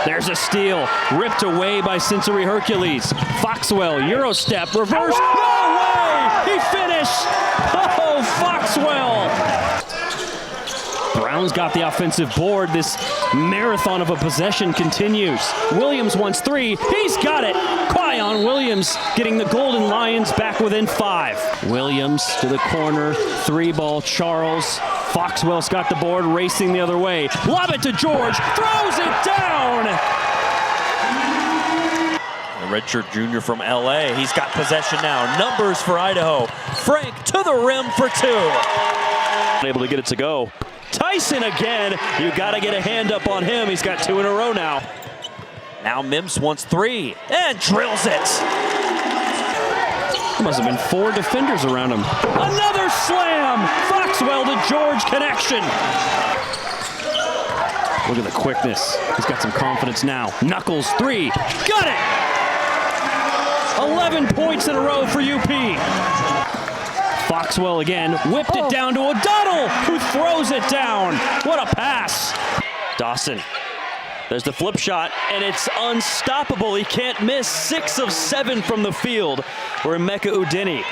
There's a steal, ripped away by Sensory Hercules. Foxwell, Euro step, reverse. No way! He finished! Oh, Foxwell! Brown's got the offensive board. This marathon of a possession continues. Williams wants three. He's got it. Quyon Williams getting the Golden Lions back within 5. Williams to the corner. 3-ball. Charles. Foxwell's got the board, racing the other way. Lob it to George. Throws it down. The redshirt junior from LA. He's got possession now. Numbers for Idaho. Frank to the rim for 2. Able to get it to go. Tyson again. You got to get a hand up on him. He's got 2 in a row now. Now Mims wants 3 and drills it. There must have been 4 defenders around him. Another slam. Foxwell to George connection. Look at the quickness. He's got some confidence now. Knuckles 3. Got it. 11 points in a row for UP. Foxwell again, whipped it down to O'Donnell, who throws it down. What a pass. Dawson, there's the flip shot, and it's unstoppable. He can't miss. 6 of 7 from the field for Emeka Udini.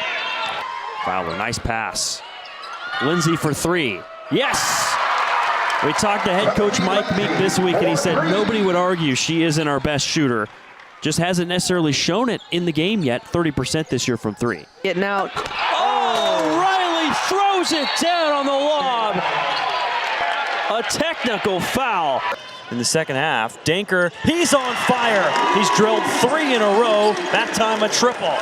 Fowler, nice pass. Lindsay for 3. Yes! We talked to head coach Mike Meek this week, and he said nobody would argue she isn't our best shooter. Just hasn't necessarily shown it in the game yet. 30% this year from 3. Getting out. Riley throws it down on the lob. A technical foul. In the second half, Danker, he's on fire. He's drilled 3 in a row, that time a triple.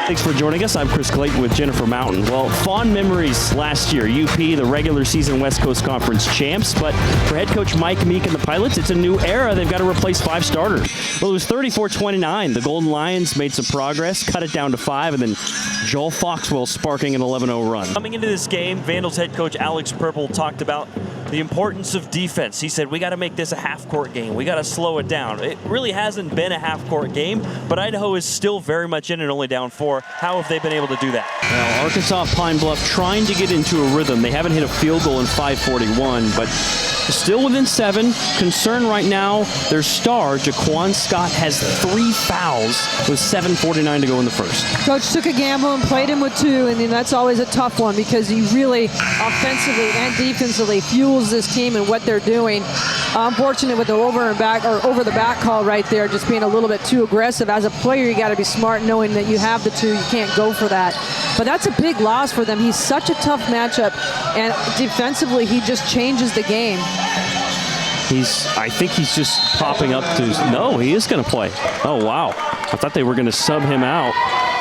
Thanks for joining us. I'm Chris Clayton with Jennifer Mountain. Well, fond memories last year. UP, the regular season West Coast Conference champs, but for head coach Mike Meek and the Pilots, it's a new era. They've got to replace 5 starters. Well, it was 34-29. The Golden Lions made some progress, cut it down to 5, and then Joel Foxwell sparking an 11-0 run. Coming into this game, Vandals head coach Alex Purple talked about the importance of defense. He said, we got to make this a half-court game. We got to slow it down. It really hasn't been a half-court game, but Idaho is still very much in it, only down 4. How have they been able to do that? Well, Arkansas Pine Bluff trying to get into a rhythm. They haven't hit a field goal in 5:41, but still within 7. Concern right now, their star, Jaquan Scott, has 3 fouls with 7:49 to go in the first. Coach took a gamble and played him with 2, and that's always a tough one because he really offensively and defensively fuels this team and what they're doing. Unfortunate with the over the back call right there, just being a little bit too aggressive. As a player, you got to be smart knowing that you have the 2. You can't go for that. But that's a big loss for them. He's such a tough matchup, and defensively, he just changes the game. I think he's just popping up to, no, he is going to play. Oh, wow. I thought they were going to sub him out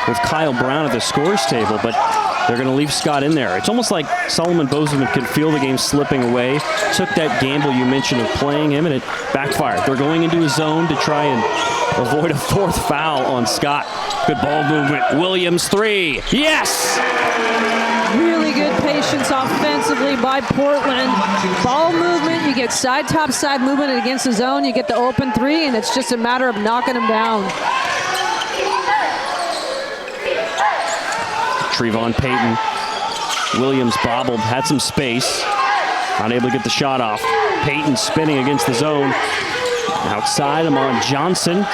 with Kyle Brown at the scores table, but they're going to leave Scott in there. It's almost like Solomon Bozeman could feel the game slipping away, took that gamble you mentioned of playing him, and it backfired. They're going into a zone to try and avoid a 4th foul on Scott. Good ball movement. Williams 3. Yes! Really good patience offensively by Portland. Ball movement, you get top side movement against the zone, you get the open 3, and it's just a matter of knocking them down. Trevon Payton. Williams bobbled, had some space. Unable to get the shot off. Payton spinning against the zone. Outside, Amon Johnson.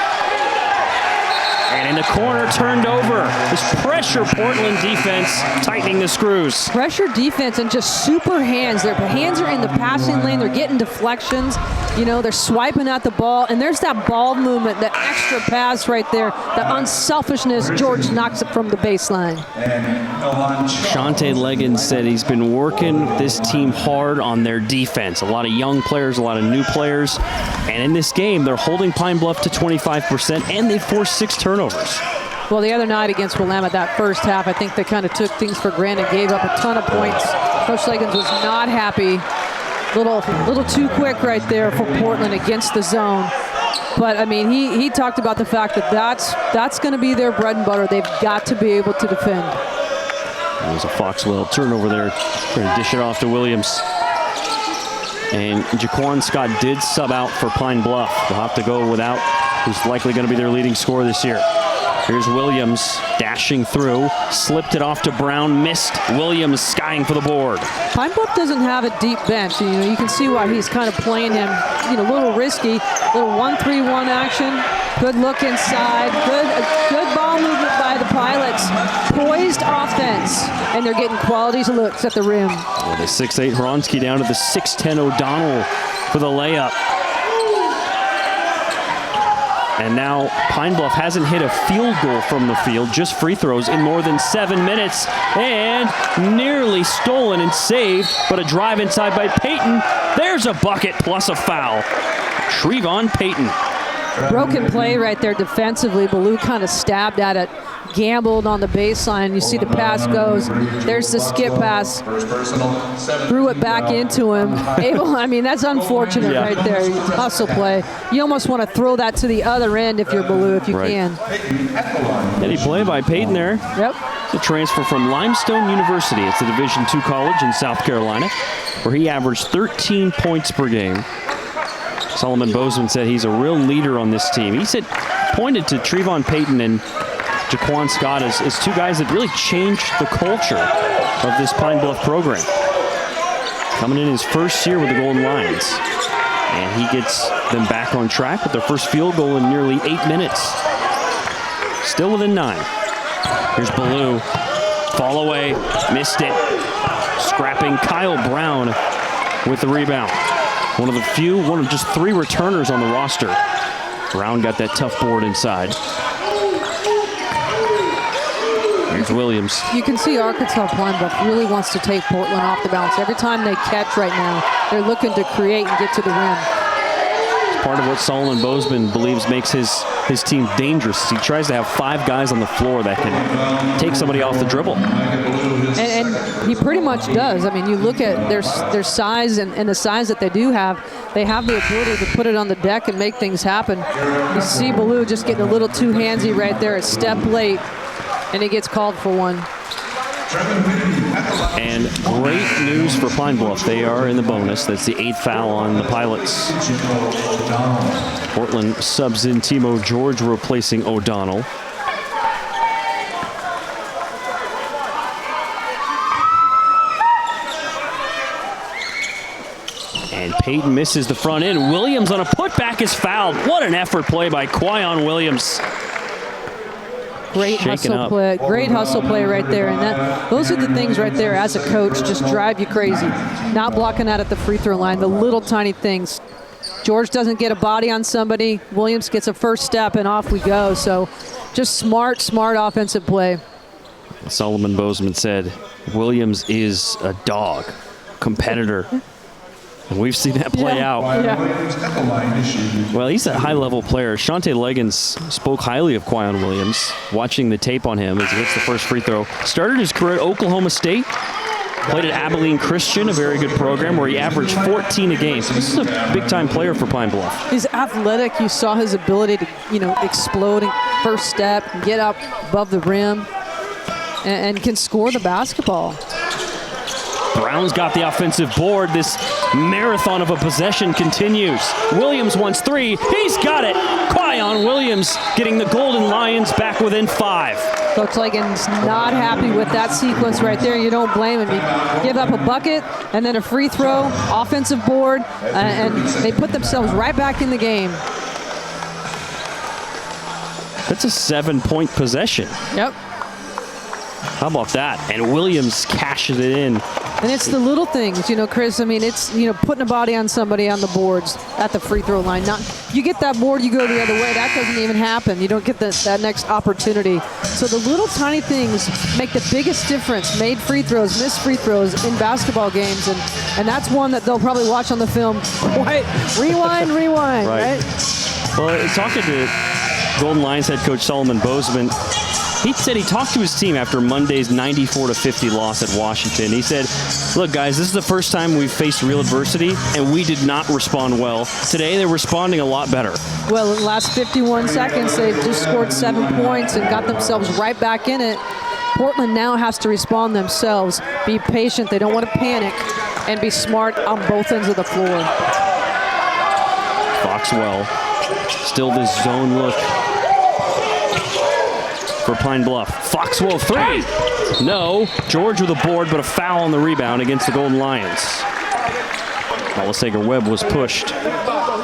And in the corner, turned over. This pressure Portland defense tightening the screws. Pressure defense and just super hands. Their hands are in the passing lane. They're getting deflections. You know, they're swiping at the ball. And there's that ball movement, that extra pass right there, the unselfishness. George knocks it from the baseline. Shante Leggins said he's been working this team hard on their defense. A lot of young players, a lot of new players. And in this game, they're holding Pine Bluff to 25%, and they forced 6 turnovers. Well, the other night against Willamette, that first half, I think they kind of took things for granted, gave up a ton of points. Coach Leggins was not happy. Little too quick right there for Portland against the zone. But, I mean, he talked about the fact that that's going to be their bread and butter. They've got to be able to defend. There's a Foxwell turnover there. Going to dish it off to Williams. And Jaquan Scott did sub out for Pine Bluff. They'll have to go without who's likely going to be their leading scorer this year. Here's Williams dashing through, slipped it off to Brown, missed. Williams skying for the board. Pine Bluff doesn't have a deep bench. You can see why he's kind of playing him, a little risky. Little 1-3-1 action. Good look inside. Good ball movement by the Pilots. Poised offense, and they're getting quality looks at the rim. Well, the 6'8 Hronsky down to the 6'10 O'Donnell for the layup. And now Pine Bluff hasn't hit a field goal from the field, just free throws in more than 7 minutes. And nearly stolen and saved, but a drive inside by Payton. There's a bucket plus a foul. Trevon Payton. Broken play right there defensively. Ballou kind of stabbed at it, gambled on the baseline. You see the pass goes. There's the skip pass. Threw it back into him. That's unfortunate right there. Hustle play. You almost want to throw that to the other end if you're Ballou, if you can. Any play by Payton there. Yep. It's a transfer from Limestone University. It's a Division II college in South Carolina, where he averaged 13 points per game. Solomon Bozeman said he's a real leader on this team. He pointed to Trevon Payton and Jaquan Scott as two guys that really changed the culture of this Pine Bluff program. Coming in his first year with the Golden Lions. And he gets them back on track with their first field goal in nearly 8 minutes. Still within 9. Here's Ballou. Fall away. Missed it. Scrapping Kyle Brown with the rebound. One of just 3 returners on the roster. Brown got that tough board inside. Here's Williams. You can see Arkansas Pine Bluff really wants to take Portland off the bounce. Every time they catch right now, they're looking to create and get to the rim. It's part of what Solomon Bozeman believes makes his team dangerous. He tries to have 5 guys on the floor that can take somebody off the dribble. And he pretty much does. You look at their size and the size that they do have. They have the ability to put it on the deck and make things happen. You see Ballou just getting a little too handsy right there, a step late, and he gets called for one. And great news for Pine Bluff. They are in the bonus. That's the 8th foul on the Pilots. Portland subs in Timo George, replacing O'Donnell. And Payton misses the front end. Williams on a putback is fouled. What an effort play by Quyon Williams. Great hustle play. Great hustle play right there. And those are the things right there as a coach just drive you crazy. Not blocking out at the free throw line, the little tiny things. George doesn't get a body on somebody. Williams gets a first step and off we go. So just smart offensive play. Solomon Bozeman said Williams is a dog, competitor. And we've seen that play out. Yeah. Well, he's a high-level player. Shante Leggins spoke highly of Quyon Williams, watching the tape on him as he hits the first free throw. Started his career at Oklahoma State. Played at Abilene Christian, a very good program, where he averaged 14 a game. So this is a big-time player for Pine Bluff. He's athletic. You saw his ability to, explode first step, get up above the rim, and can score the basketball. Brown's got the offensive board. This marathon of a possession continues. Williams wants 3. He's got it. Quyon Williams getting the Golden Lions back within 5. Coach Lagan's not happy with that sequence right there. You don't blame him. You give up a bucket and then a free throw, offensive board, and they put themselves right back in the game. That's a 7-point possession. Yep. How about that? And Williams cashes it in. And it's the little things, Chris. It's, putting a body on somebody on the boards at the free throw line. You get that board, you go the other way. That doesn't even happen. You don't get that next opportunity. So the little tiny things make the biggest difference. Made free throws, missed free throws in basketball games. And that's one that they'll probably watch on the film. Rewind, right? Well, talking to Golden Lions head coach Solomon Bozeman, he said he talked to his team after Monday's 94-50 loss at Washington. He said, look, guys, this is the first time we've faced real adversity, and we did not respond well. Today, they're responding a lot better. Well, in the last 51 seconds, they just scored 7 points and got themselves right back in it. Portland now has to respond themselves, be patient. They don't want to panic, and be smart on both ends of the floor. Foxwell, still this zone look. for Pine Bluff. Foxwell 3. No. George with a board, but a foul on the rebound against the Golden Lions. Balasager Webb was pushed.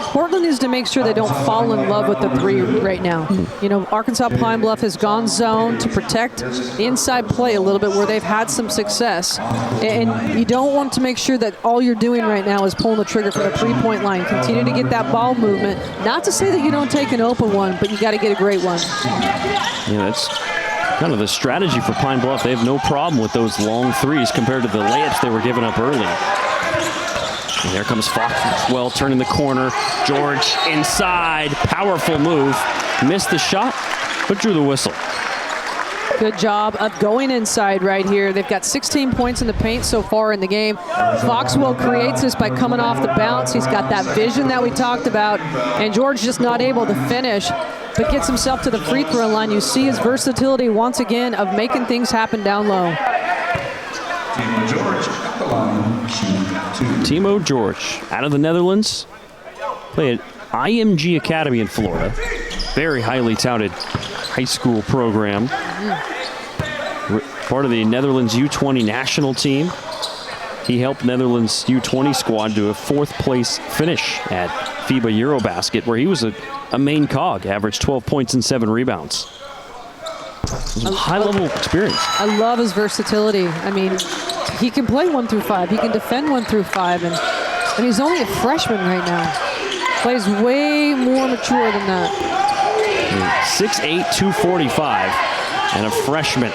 Portland needs to make sure they don't fall in love with the 3 right now. You know, Arkansas Pine Bluff has gone zone to protect the inside play a little bit where they've had some success. And you don't want to make sure that all you're doing right now is pulling the trigger from the 3-point line. Continue to get that ball movement. Not to say that you don't take an open one, but you got to get a great one. Yeah, that's kind of the strategy for Pine Bluff. They have no problem with those long threes compared to the layups they were giving up early. And there comes Foxwell turning the corner. George inside. Powerful move. Missed the shot, but drew the whistle. Good job of going inside right here. They've got 16 points in the paint so far in the game. Foxwell creates this by coming off the bounce. He's got that vision that we talked about. And George just not able to finish, but gets himself to the free throw line. You see his versatility once again of making things happen down low. Timo George, out of the Netherlands, played at IMG Academy in Florida. Very highly touted high school program. Part of the Netherlands U20 national team. He helped Netherlands U20 squad to a 4th place finish at FIBA Eurobasket, where he was a main cog, averaged 12 points and 7 rebounds. High-level experience. I love his versatility. I mean, he can play 1 through 5. He can defend 1 through 5. And he's only a freshman right now. Plays way more mature than that. 6'8", 245, and a freshman.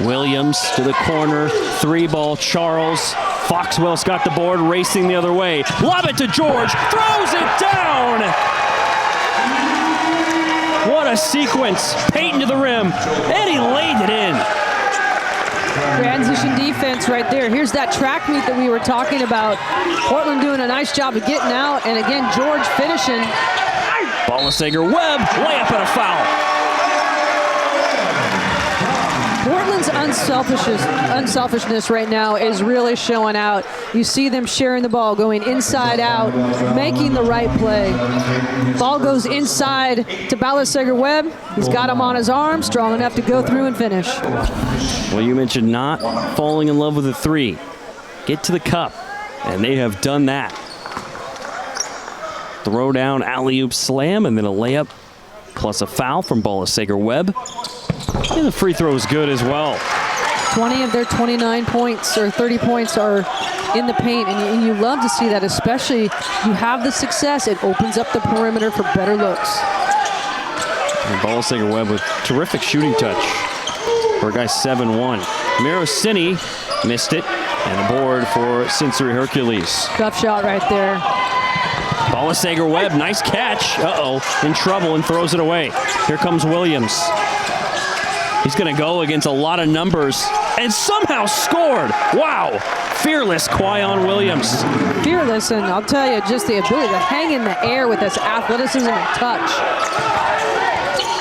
Williams to the corner, 3-ball, Charles. Foxwell's got the board, racing the other way. Lob it to George, throws it down! What a sequence. Peyton to the rim, and he laid it in. Transition defense right there. Here's that track meet that we were talking about. Portland doing a nice job of getting out, and again, George finishing. Balasager Webb, layup and a foul. Portland's unselfishness right now is really showing out. You see them sharing the ball, going inside out, making the right play. Ball goes inside to Balasager Webb. He's got him on his arm, strong enough to go through and finish. Well, you mentioned not falling in love with the 3. Get to the cup, and they have done that. Throw down, alley-oop slam, and then a layup, plus a foul from Balasager Webb. And the free throw is good as well. 20 of their 29 points or 30 points are in the paint, and you love to see that, especially you have the success. It opens up the perimeter for better looks. And Balasager Webb with terrific shooting touch for a guy 7'1". Mirosini missed it, and a board for Sensory Hercules. Tough shot right there. Balasager Webb, nice catch. In trouble and throws it away. Here comes Williams. He's going to go against a lot of numbers and somehow scored. Wow. Fearless Quyon Williams. Fearless, and I'll tell you, just the ability to hang in the air with this athleticism and touch.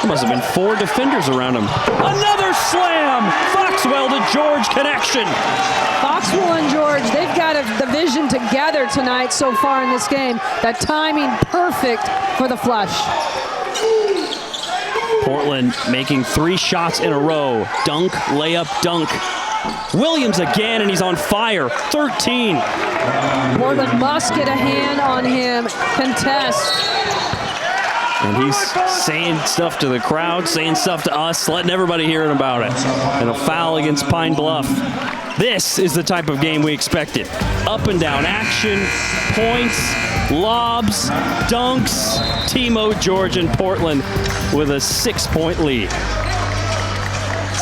There must have been 4 defenders around him. Another slam! Foxwell to George connection. Foxwell and George, they've got the vision together tonight so far in this game. The timing perfect for the flush. Portland making 3 shots in a row. Dunk, layup, dunk. Williams again, and he's on fire. 13. Portland must get a hand on him. Contest. And he's saying stuff to the crowd, saying stuff to us, letting everybody hear about it. And a foul against Pine Bluff. This is the type of game we expected. Up and down action, points, lobs, dunks. Timo George and Portland with a 6-point lead.